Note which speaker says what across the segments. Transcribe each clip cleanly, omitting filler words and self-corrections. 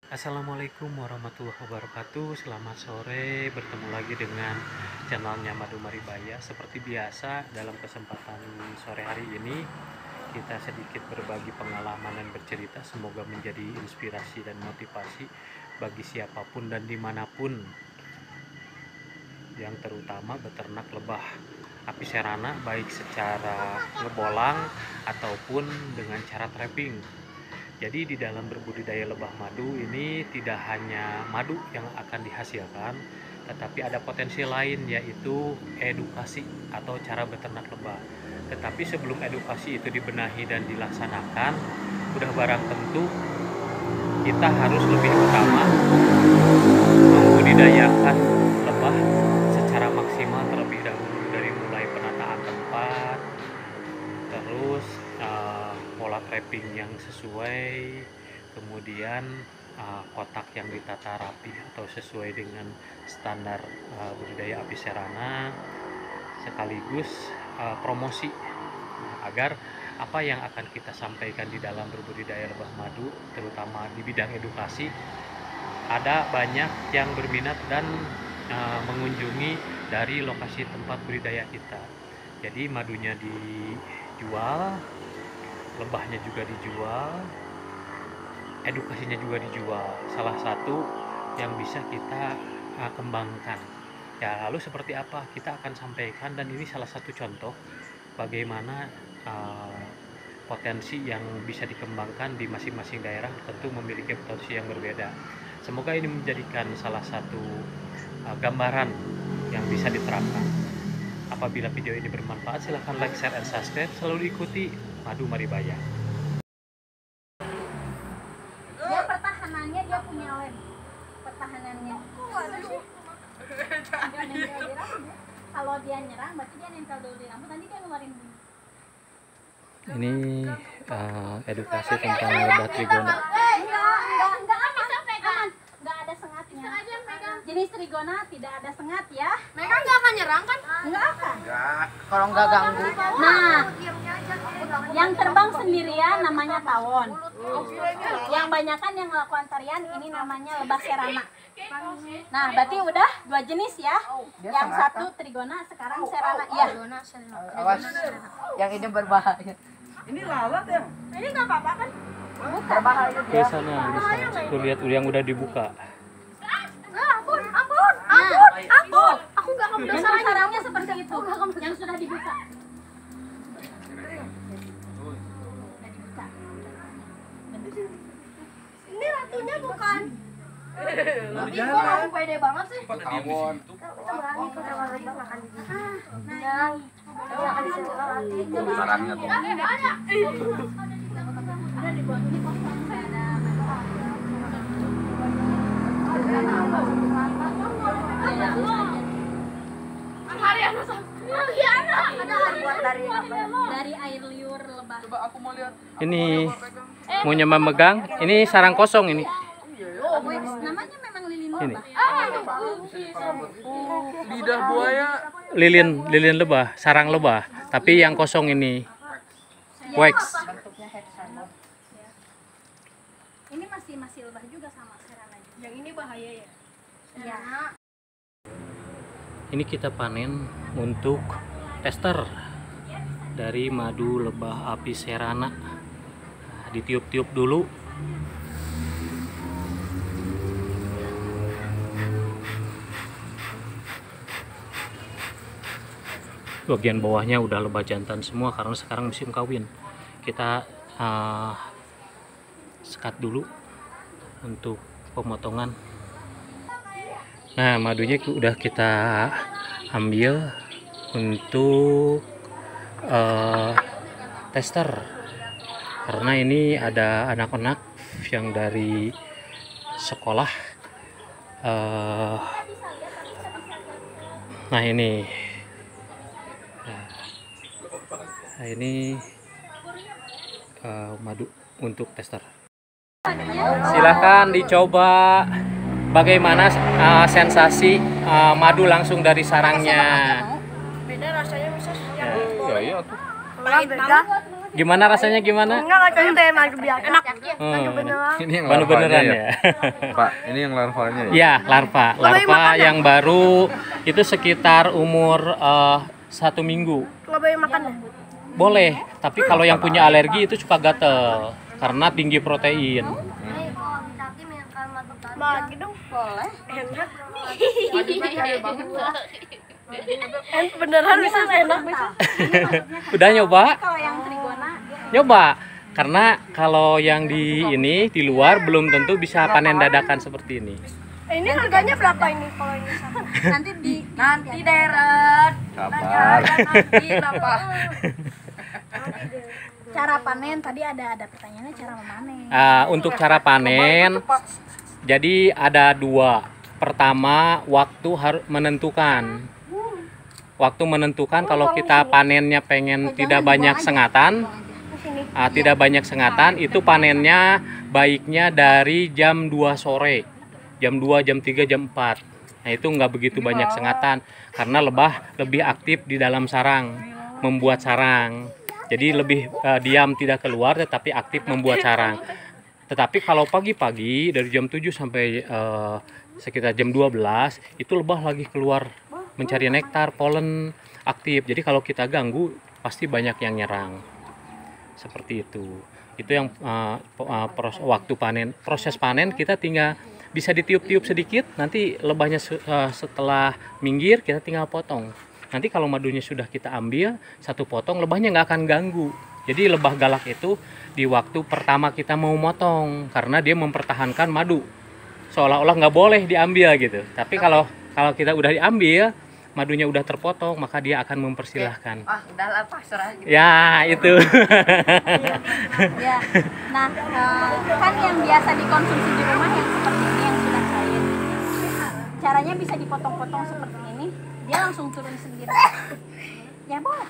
Speaker 1: Assalamualaikum warahmatullahi wabarakatuh. Selamat sore, bertemu lagi dengan channelnya Madu Maribaya. Seperti biasa, dalam kesempatan sore hari ini kita sedikit berbagi pengalaman dan bercerita. Semoga menjadi inspirasi dan motivasi bagi siapapun dan dimanapun yang terutama beternak lebah apiserana, baik secara ngebolang ataupun dengan cara trapping. Jadi di dalam berbudidaya lebah madu ini tidak hanya madu yang akan dihasilkan, tetapi ada potensi lain, yaitu edukasi atau cara beternak lebah. Tetapi sebelum edukasi itu dibenahi dan dilaksanakan, udah barang tentu kita harus lebih utama membudidayakan lebah secara maksimal terlebih dahulu, dari mulai penataan tempat, terus pola trapping yang sesuai, kemudian kotak yang ditata rapi atau sesuai dengan standar budidaya apiserana, sekaligus promosi agar apa yang akan kita sampaikan di dalam berbudidaya lebah madu, terutama di bidang edukasi, ada banyak yang berminat dan mengunjungi dari lokasi tempat budidaya kita. Jadi madunya dijual, lebahnya juga dijual, edukasinya juga dijual. Salah satu yang bisa kita kembangkan. Ya, lalu seperti apa kita akan sampaikan, dan ini salah satu contoh bagaimana potensi yang bisa dikembangkan di masing-masing daerah tentu memiliki potensi yang berbeda. Semoga ini menjadikan salah satu gambaran yang bisa diterapkan. Apabila video ini bermanfaat, silahkan like, share, dan subscribe. Selalu ikuti Madu Maribaya.
Speaker 2: Dia pertahanannya, dia punya lem pertahanannya. Dia nempel di rambut. Kalau dia nyerang, berarti dia nempel dulu di rambut, nanti dia ngeluarin bunyi.
Speaker 1: Ini edukasi tentang lebah trigona.
Speaker 2: Enggak ada sengatnya. Jenis trigona tidak ada sengat ya.
Speaker 3: Mereka nggak akan nyerang kan?
Speaker 2: Enggak akan.
Speaker 3: Kalau nggak ganggu.
Speaker 2: Nah, yang terbang sendirian namanya tawon. Yang banyakan yang melakukan tarian ini namanya lebah serana. Nah, berarti udah dua jenis ya. Yang satu trigona, sekarang serana ya.
Speaker 3: Awas, yang ini berbahaya.
Speaker 4: Ini lalat ya?
Speaker 3: Ini nggak apa-apa kan?
Speaker 4: Berbahaya
Speaker 1: Ke sana, tuh lihat yang udah dibuka.
Speaker 3: Ampun. Aku nggak akan
Speaker 2: Dan sarangnya seperti itu, yang sudah dibuka.
Speaker 3: Ini ratunya bukan.
Speaker 4: Tapi
Speaker 3: Kok aku pede banget sih?
Speaker 4: Tawon.
Speaker 3: Kita berani ke kamar lebah makan di sini. Jangan disini
Speaker 4: Sarangnya tuh.
Speaker 2: Udah dibuat ini kosong, saya ada dari air liur lebah.
Speaker 4: Coba aku mau lihat.
Speaker 1: Ini mau nyoba megang. Ini sarang kosong ini.
Speaker 2: Namanya memang lilin
Speaker 1: Ini
Speaker 2: lebah.
Speaker 4: Lidah buaya.
Speaker 1: lilin lebah, sarang lebah. Tapi yang kosong ini wax.
Speaker 2: Ini masih lebah juga sama serana juga.
Speaker 3: Yang ini bahaya ya?
Speaker 2: Iya.
Speaker 1: Ini kita panen untuk tester dari madu lebah apiserana. Nah, ditiup-tiup dulu. Bagian bawahnya udah lebah jantan semua karena sekarang musim kawin. Kita sekat dulu untuk pemotongan. Nah, madunya udah kita ambil untuk tester, karena ini ada anak-anak yang dari sekolah. Nah ini madu untuk tester. Silahkan dicoba bagaimana sensasi madu langsung dari sarangnya.
Speaker 3: Beda rasanya bisa.
Speaker 4: Iya tuh.
Speaker 3: Pahit banget.
Speaker 1: Gimana rasanya gimana?
Speaker 3: Enggak kayak teh enak biasa. Enak.
Speaker 4: Ini yang
Speaker 1: Baru
Speaker 4: larvanya
Speaker 1: beneran
Speaker 4: ya?
Speaker 1: ya?
Speaker 4: Pak, ini yang larvanya ya?
Speaker 1: Ya, larva. Larva yang baru itu sekitar umur 1 minggu.
Speaker 3: Enggak boleh makan ya?
Speaker 1: Boleh, tapi kalau yang punya alergi itu suka gatel karena tinggi protein.
Speaker 3: Lagi dong.
Speaker 2: Boleh.
Speaker 3: Enak. Beneran bisa enak bisa.
Speaker 1: Udah nyoba?
Speaker 2: Kalau yang trigona
Speaker 1: Nyoba. Karena kalau yang di luar belum tentu bisa panen dadakan seperti ini.
Speaker 3: Ini harganya berapa ini kalau ini sama?
Speaker 2: nanti deret.
Speaker 4: Sabar.
Speaker 2: Nanti berapa? Cara panen tadi ada pertanyaannya cara memanen.
Speaker 1: Untuk cara panen, jadi ada 2. Pertama, waktu harus menentukan. Waktu menentukan kalau kita panennya pengen tidak banyak sengatan, itu panennya baiknya dari jam 2 sore, jam 2, jam 3, jam 4. Nah itu nggak begitu banyak sengatan karena lebah lebih aktif di dalam sarang, membuat sarang. Jadi lebih diam tidak keluar tetapi aktif membuat sarang. Tetapi kalau pagi-pagi dari jam 7 sampai sekitar jam 12 itu lebah lagi keluar mencari nektar, polen, aktif. Jadi kalau kita ganggu pasti banyak yang nyerang. Seperti itu. Itu yang waktu panen, proses panen kita tinggal bisa ditiup-tiup sedikit, nanti lebahnya setelah minggir kita tinggal potong. Nanti kalau madunya sudah kita ambil, 1 potong, lebahnya nggak akan ganggu. Jadi lebah galak itu di waktu pertama kita mau motong karena dia mempertahankan madu. Seolah-olah nggak boleh diambil gitu. Tapi kalau kita udah diambil, madunya udah terpotong, maka dia akan mempersilahkan.
Speaker 3: Udahlah pasrah gitu.
Speaker 1: Ya, itu.
Speaker 2: Ya. Nah, kan yang biasa dikonsumsi di rumah yang seperti ini yang sudah cair. Caranya bisa dipotong-potong seperti ini, dia langsung turun sendiri. Ya boleh.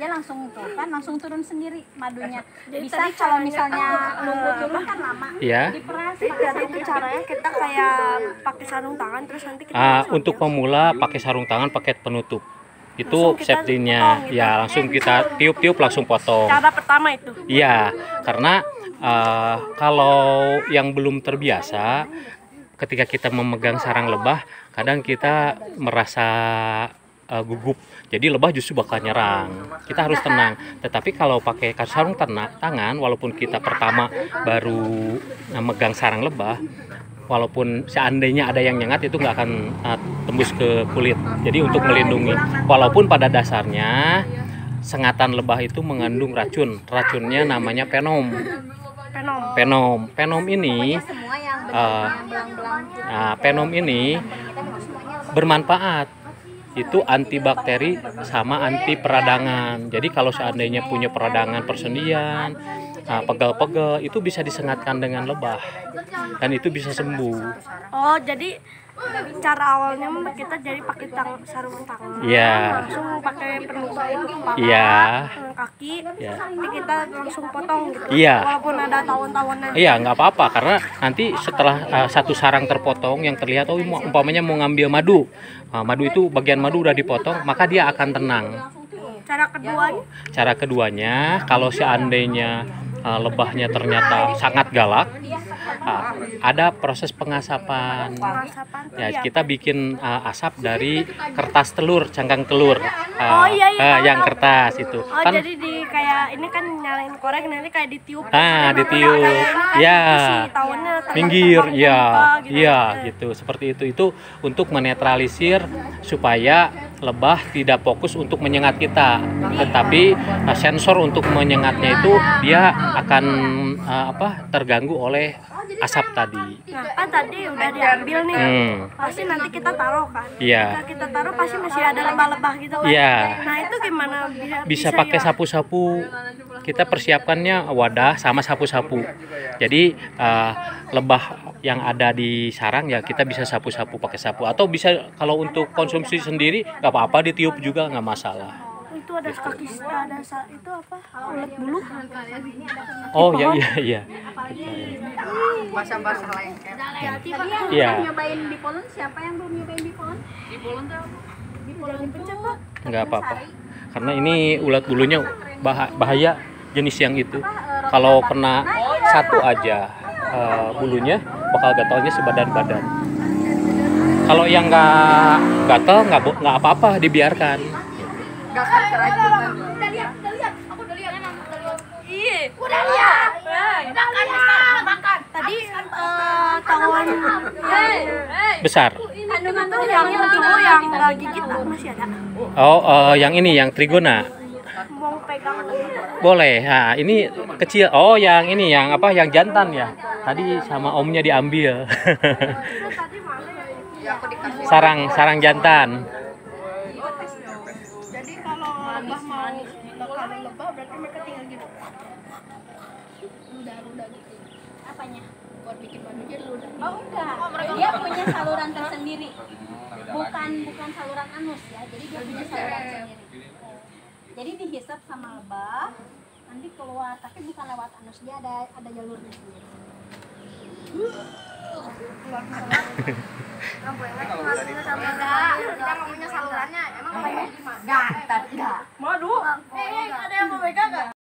Speaker 2: Dia langsung langsung turun sendiri madunya. Bisa kalau misalnya nunggu turun kan lama.
Speaker 1: Ya.
Speaker 2: Diperas.
Speaker 3: Jadi itu caranya kita kayak pakai sarung tangan terus nanti kita
Speaker 1: Untuk pemula pakai sarung tangan paket penutup. Itu
Speaker 3: Langsung kita
Speaker 1: safety-nya.
Speaker 3: potong gitu.
Speaker 1: Ya, langsung kita tiup-tiup langsung potong.
Speaker 3: cara pertama itu.
Speaker 1: Iya, karena kalau yang belum terbiasa ketika kita memegang sarang lebah, kadang kita merasa gugup. Jadi lebah justru bakal nyerang. Kita harus tenang. Tetapi kalau pakai sarung tangan, walaupun kita pertama baru megang sarang lebah, walaupun seandainya ada yang nyengat itu nggak akan tembus ke kulit. Jadi untuk melindungi. Walaupun pada dasarnya sengatan lebah itu mengandung racun. Racunnya namanya penom. Penom ini
Speaker 2: Semua yang
Speaker 1: penom ini bermanfaat. Itu antibakteri sama anti peradangan. Jadi kalau seandainya punya peradangan persendian, pegel-pegel, itu bisa disengatkan dengan lebah dan itu bisa sembuh.
Speaker 3: Oh, jadi cara awalnya kita jadi pakai sarung tangan.
Speaker 1: Iya.
Speaker 3: Langsung pakai penutup kepala,
Speaker 1: Iya.
Speaker 3: kaki.
Speaker 1: Iya.
Speaker 3: Nanti kita langsung potong gitu.
Speaker 1: Iya.
Speaker 3: Walaupun ada tawon-tawonnya.
Speaker 1: Iya, nggak apa-apa karena nanti setelah 1 sarang terpotong yang terlihat umpamanya mau ngambil madu, madu itu bagian madu udah dipotong, maka dia akan tenang. Cara keduanya kalau seandainya lebahnya ternyata sangat galak, ada proses pengasapan. Ya, kita bikin asap dari kertas telur, cangkang telur. Yang kertas itu.
Speaker 3: Oh,
Speaker 1: Kan
Speaker 3: jadi di kayak ini kan nyalain korek nanti kayak ditiup.
Speaker 1: ditiup. Ya. Minggir, ya.
Speaker 3: Gitu.
Speaker 1: Iya, gitu. Seperti itu. Itu untuk menetralisir supaya lebah tidak fokus untuk menyengat kita. Tetapi sensor untuk menyengatnya itu dia akan terganggu oleh asap tadi.
Speaker 3: Nah, kan tadi udah diambil nih. Pasti nanti kita taruh kan.
Speaker 1: Iya.
Speaker 3: Ketika kita taruh pasti masih ada lebah-lebah gitu kan.
Speaker 1: Iya.
Speaker 3: Nah, itu gimana
Speaker 1: Bisa pakai sapu-sapu. Kita persiapkannya wadah sama sapu-sapu. Jadi lebah yang ada di sarang ya kita bisa sapu-sapu pakai sapu. Atau bisa kalau untuk konsumsi sendiri nggak apa-apa ditiup juga nggak masalah.
Speaker 3: Itu ada kaki itu apa? Ulet bulu.
Speaker 1: Oh iya.
Speaker 3: Basah-basah lengket.
Speaker 2: Tadi yang nyobain bipolen, siapa yang belum nyobain bipolen?
Speaker 3: Jangan pencet, Pak.
Speaker 1: Nggak apa-apa. Karena ini ulat bulunya bahaya. jenis yang itu. Kalau kena satu aja bulunya bakal gatalnya sebadan-badan. Kalau yang nggak gatal nggak apa-apa, dibiarkan.
Speaker 3: Tadi tawon
Speaker 1: Besar.
Speaker 2: Kandungan
Speaker 3: itu yang cowok yang nggak gigit masih ada.
Speaker 1: Oh, yang ini yang trigona.
Speaker 3: Mau pegang
Speaker 1: Boleh. Nah, ini kecil. Oh, yang ini yang apa? Yang jantan ya. Tadi sama omnya diambil. Sarang jantan.
Speaker 3: Jadi kalau lebah mau bakalan lebah berarti mereka tinggal gitu. Ludah gitu.
Speaker 2: Apanya?
Speaker 3: Buat bikin madunya ludah.
Speaker 2: Oh enggak, dia punya saluran tersendiri. Bukan saluran anus ya, jadi dia punya saluran sendiri. Jadi dihisap sama lebah, nanti keluar, tapi bukan lewat anus, dia ada jalurnya sendiri.
Speaker 3: Kita ngomongnya salurannya, emang kayak gimana? Enggak. Madu. Ada yang mau pegang enggak?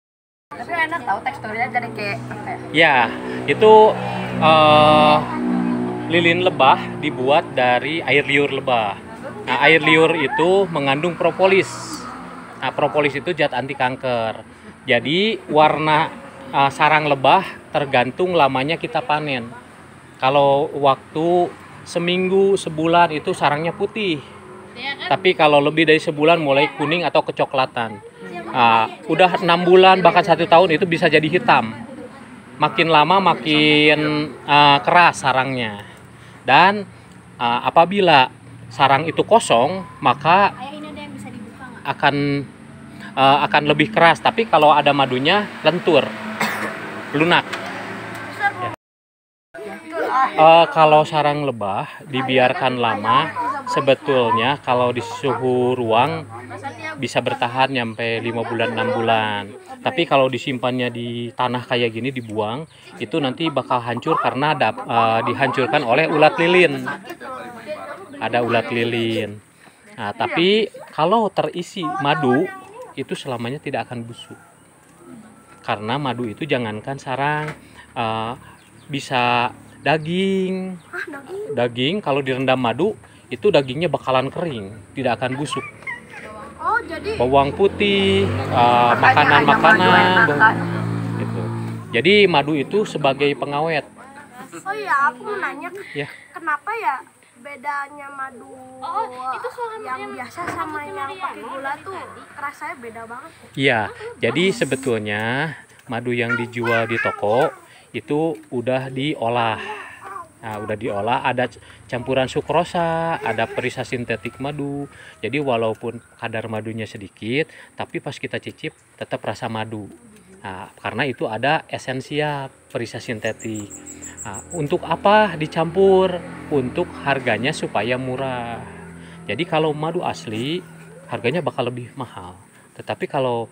Speaker 5: Tapi enak tahu teksturnya jadi kayak apa ya?
Speaker 1: Ya, itu lilin lebah dibuat dari air liur lebah. Nah, air liur itu mengandung propolis. Nah, propolis itu zat anti kanker. Jadi warna sarang lebah tergantung lamanya kita panen. Kalau waktu seminggu, sebulan itu sarangnya putih. Tapi kalau lebih dari sebulan mulai kuning atau kecoklatan. Udah 6 bulan bahkan 1 tahun itu bisa jadi hitam. Makin lama makin keras sarangnya. Dan apabila sarang itu kosong, maka akan lebih keras. Tapi kalau ada madunya lentur, lunak. Kalau sarang lebah dibiarkan lama, sebetulnya kalau di suhu ruang bisa bertahan sampai 5 bulan 6 bulan. Tapi kalau disimpannya di tanah kayak gini dibuang, itu nanti bakal hancur karena dihancurkan oleh ulat lilin. Ada ulat lilin. Nah, tapi kalau terisi madu itu selamanya tidak akan busuk. Karena madu itu jangankan sarang, bisa daging. Daging kalau direndam madu itu dagingnya bakalan kering, tidak akan busuk.
Speaker 3: Oh, jadi
Speaker 1: Bawang putih, makanan-makanan gitu. Jadi madu itu sebagai pengawet.
Speaker 3: oh ya, aku mau nanya.
Speaker 1: Ya.
Speaker 3: Kenapa ya bedanya madu yang biasa sama yang pakai gula tuh rasanya beda banget?
Speaker 1: Iya, jadi sebetulnya madu yang dijual di toko itu udah diolah. Nah, udah diolah, ada campuran sukrosa, ada perisa sintetik madu. Jadi walaupun kadar madunya sedikit, tapi pas kita cicip tetap rasa madu. Nah, karena itu ada esensial perisa sintetik. Nah, untuk apa dicampur? Untuk harganya supaya murah. Jadi kalau madu asli harganya bakal lebih mahal. Tetapi kalau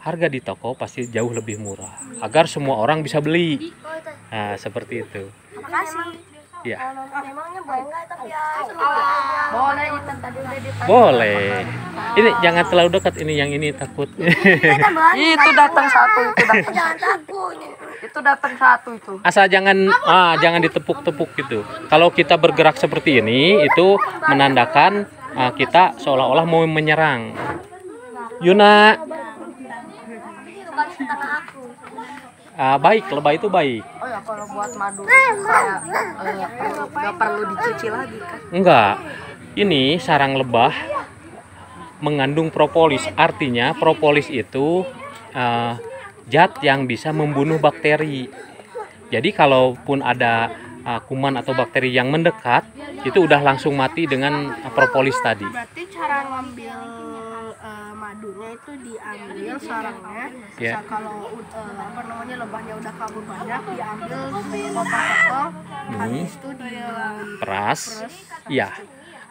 Speaker 1: harga di toko pasti jauh lebih murah. Agar semua orang bisa beli. Nah, seperti itu.
Speaker 3: Makasih.
Speaker 1: Ya.
Speaker 3: Memangnya boleh nggak tapi ya
Speaker 5: Boleh itu tadi udah ditanya.
Speaker 1: Boleh. Ini jangan terlalu dekat, ini yang ini takut.
Speaker 5: Itu datang satu, itu datang.
Speaker 3: jangan takut.
Speaker 5: Itu datang satu itu.
Speaker 1: Asal jangan ditepuk-tepuk gitu. Kalau kita bergerak seperti ini itu menandakan kita seolah-olah mau menyerang. Yuna. Baik, lebah itu baik.
Speaker 5: Oh ya, kalau buat madu itu kayak nggak perlu dicuci lagi kan?
Speaker 1: Enggak. Ini sarang lebah mengandung propolis. Artinya propolis itu zat yang bisa membunuh bakteri. Jadi kalaupun ada kuman atau bakteri yang mendekat, itu udah langsung mati dengan propolis tadi.
Speaker 3: Berarti cara ngambil madunya itu diambil sarangnya.
Speaker 1: Ya.
Speaker 3: Kalau lebahnya udah kabur banyak, diambil potong-potong, habis itu
Speaker 1: Peras. Iya.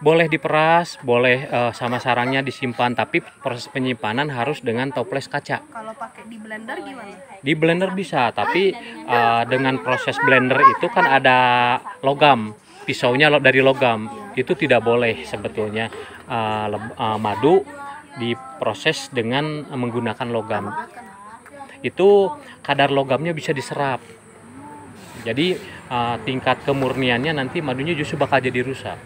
Speaker 1: Boleh diperas, boleh sama sarangnya disimpan, tapi proses penyimpanan harus dengan toples kaca.
Speaker 3: kalau pakai di blender gimana?
Speaker 1: Di blender bisa, tapi dengan proses blender itu kan ada logam, pisaunya dari logam, itu tidak boleh sebetulnya. Madu diproses dengan menggunakan logam. itu kadar logamnya bisa diserap. Jadi tingkat kemurniannya nanti madunya justru bakal jadi rusak.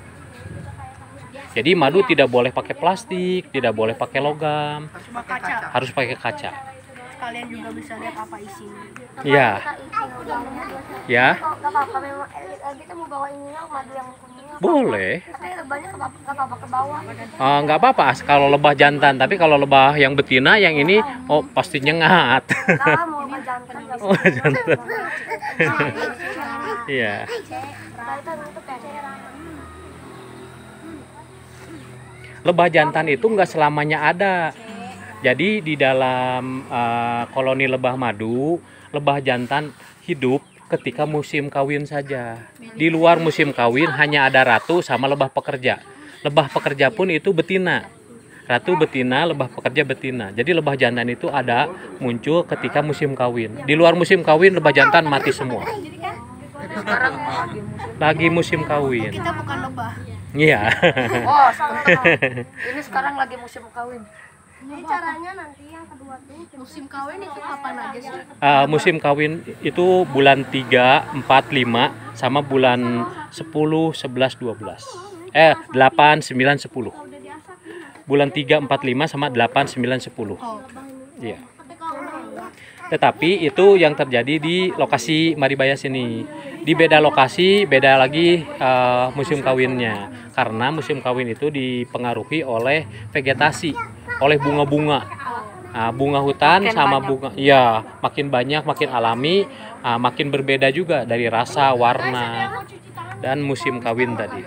Speaker 1: Jadi madu tidak boleh pakai plastik, tidak boleh pakai logam, harus pakai kaca.
Speaker 3: Kalian juga bisa lihat apa isinya.
Speaker 1: Iya. Ya.
Speaker 3: Gak apa-apa, memang kita mau bawa ini madu yang kuning.
Speaker 1: Boleh.
Speaker 3: Tapi lebahnya gak apa-apa ke bawah.
Speaker 1: Nggak apa-apa kalau lebah jantan, tapi kalau lebah yang betina yang ini pasti nyengat.
Speaker 3: Nah, mau lebah jantan gak
Speaker 1: Oh, jantan. Iya. Lebah jantan itu nggak selamanya ada. Jadi di dalam koloni lebah madu, lebah jantan hidup ketika musim kawin saja. Di luar musim kawin hanya ada ratu sama lebah pekerja. Lebah pekerja pun itu betina. Ratu betina, lebah pekerja betina. Jadi lebah jantan itu ada muncul ketika musim kawin. Di luar musim kawin lebah jantan mati semua.
Speaker 5: Sekarang
Speaker 1: Lagi musim kawin.
Speaker 3: Kita bukan lebah.
Speaker 1: Iya.
Speaker 5: oh ini sekarang lagi musim kawin.
Speaker 3: Ini caranya nanti yang kedua tuh musim kawin itu kapan aja sih?
Speaker 1: Musim kawin itu bulan 3, 4, 5 sama bulan 10, 11, 12. 8, 9, 10. Bulan 3, 4, 5 sama 8, 9, 10. Iya. Tetapi itu yang terjadi di lokasi Maribaya sini. Di beda lokasi, beda lagi musim kawinnya. Karena musim kawin itu dipengaruhi oleh vegetasi, oleh bunga-bunga. Bunga hutan sama bunga, ya makin banyak, makin alami, makin berbeda juga dari rasa, warna, dan musim kawin tadi.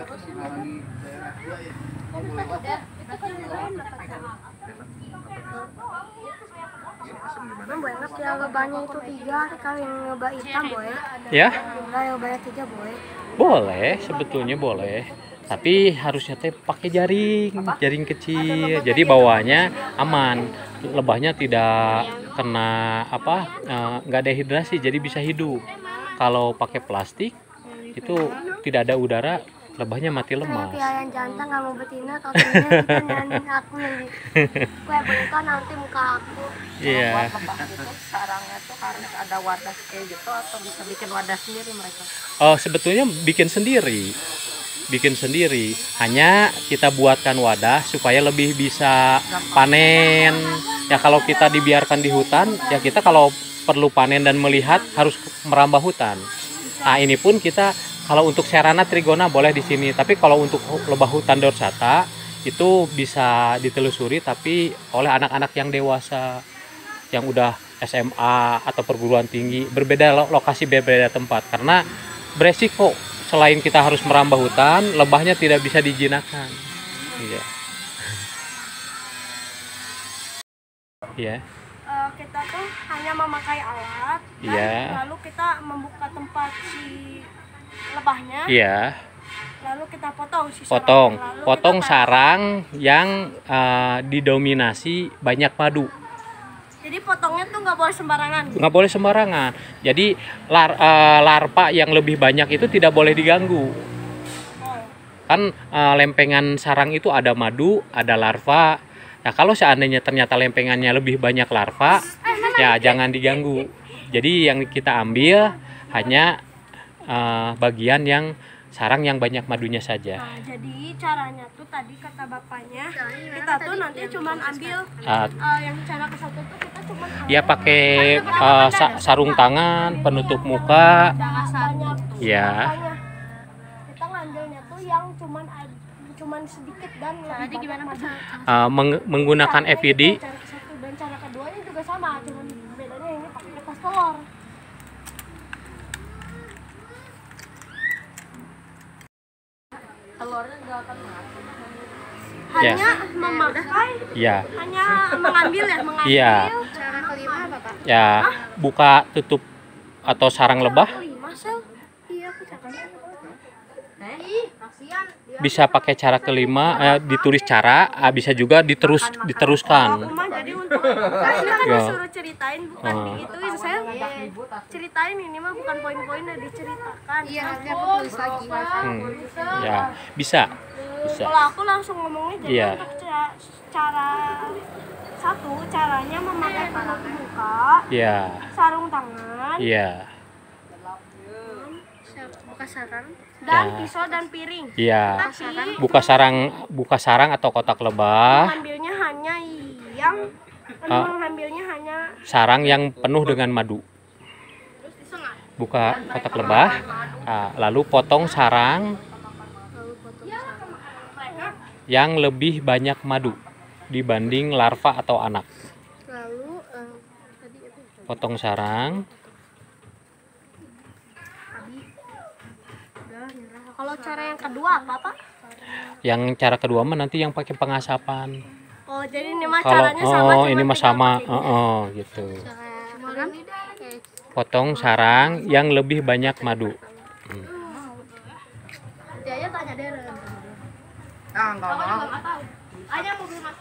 Speaker 3: Banyak ya lebahnya itu 3, kalau yang lebah hitam boleh.
Speaker 1: Ya,
Speaker 3: Kalau lebahnya 3 boleh.
Speaker 1: boleh, sebetulnya boleh. Tapi harusnya teh pakai jaring kecil. Jadi bawahnya aman, lebahnya tidak kena nggak dehidrasi, jadi bisa hidup. Kalau pakai plastik itu tidak ada udara, lebahnya mati lemas.
Speaker 3: Yang jantan nggak mau betina, kalau kita nyanyiin aku yang di kue buka nanti muka aku.
Speaker 1: Iya.
Speaker 5: Buat lebah gitu sarangnya tuh harus ada wadah kayak gitu atau bisa bikin wadah sendiri mereka?
Speaker 1: Sebetulnya bikin sendiri, hanya kita buatkan wadah supaya lebih bisa panen. Ya kalau kita dibiarkan di hutan, ya kita kalau perlu panen dan melihat harus merambah hutan. Ini pun kita kalau untuk serana trigona boleh di sini, tapi kalau untuk lebah hutan dorsata itu bisa ditelusuri tapi oleh anak-anak yang dewasa, yang udah SMA atau perguruan tinggi, berbeda lokasi, berbeda tempat, karena beresiko. Selain kita harus merambah hutan, lebahnya tidak bisa dijinakkan. Iya. Iya.
Speaker 3: Kita tuh hanya memakai alat, dan
Speaker 1: Iya.
Speaker 3: lalu kita membuka tempat si lebahnya,
Speaker 1: Iya.
Speaker 3: lalu kita potong si
Speaker 1: Potong
Speaker 3: sarangnya. Lalu kita
Speaker 1: sarang yang didominasi banyak madu.
Speaker 3: Jadi potongnya tuh nggak boleh sembarangan.
Speaker 1: Nggak boleh sembarangan. Jadi larva yang lebih banyak itu tidak boleh diganggu. Kan lempengan sarang itu ada madu, ada larva. Nah kalau seandainya ternyata lempengannya lebih banyak larva, ya jangan diganggu. Jadi yang kita ambil hanya bagian yang sarang yang banyak madunya saja.
Speaker 3: Nah, jadi caranya tuh tadi kata bapaknya, kita tuh nanti cuman ambil yang cara ke satu tuh kita cuman
Speaker 1: Ya pakai sarung tangan, penutup muka.
Speaker 3: banyak.
Speaker 1: Ya.
Speaker 3: Kita ngambilnya tuh yang cuman sedikit dan lebih gimana
Speaker 1: Menggunakan FID.
Speaker 3: Cara ke satu dan cara keduanya juga sama, cuman bedanya ini pakai kertas telur.
Speaker 5: Telurnya nggak akan mati.
Speaker 3: Hanya memakai,
Speaker 1: Ya.
Speaker 3: hanya mengambil
Speaker 1: Iya.
Speaker 3: Cara kelima apa Pak?
Speaker 1: Ya, buka tutup atau sarang lebah
Speaker 3: Kelima sel. Iya, aku cakap. Kasihan.
Speaker 1: bisa pakai cara kelima, ditulis cara, bisa juga diteruskan.
Speaker 3: Cuma jadi untuk karena kan
Speaker 1: Ya.
Speaker 3: disuruh ceritain bukan diituin saya. Ceritain ini mah bukan poin-poinnya diceritakan. Iya, nanti aku tulis lagi.
Speaker 1: Ya, bisa.
Speaker 3: Kalau aku langsung ngomongnya jadi
Speaker 1: Iya.
Speaker 3: untuk cara Satu, caranya memakai penutup muka,
Speaker 1: Iya.
Speaker 3: sarung tangan,
Speaker 1: Iya.
Speaker 3: buka sarang, dan
Speaker 1: Ya.
Speaker 3: pisau dan piring.
Speaker 1: Iya.
Speaker 3: Tapi
Speaker 1: Buka sarang atau kotak lebah.
Speaker 3: mengambilnya hanya yang mengambilnya hanya
Speaker 1: Sarang yang penuh dengan madu. Buka kotak lebah. Nah, lalu potong sarang yang lebih banyak madu dibanding larva atau anak.
Speaker 3: lalu
Speaker 1: Potong sarang.
Speaker 3: kalau cara yang kedua apa Pak?
Speaker 1: Yang cara kedua mah nanti yang pakai pengasapan.
Speaker 3: Oh jadi ini mah
Speaker 1: Kalau
Speaker 3: caranya sama
Speaker 1: ini mah sama, gitu. Potong sarang yang lebih banyak madu.
Speaker 3: Jaya tanya deh.
Speaker 5: Ah, nggak mau.
Speaker 3: Aja mobil mas.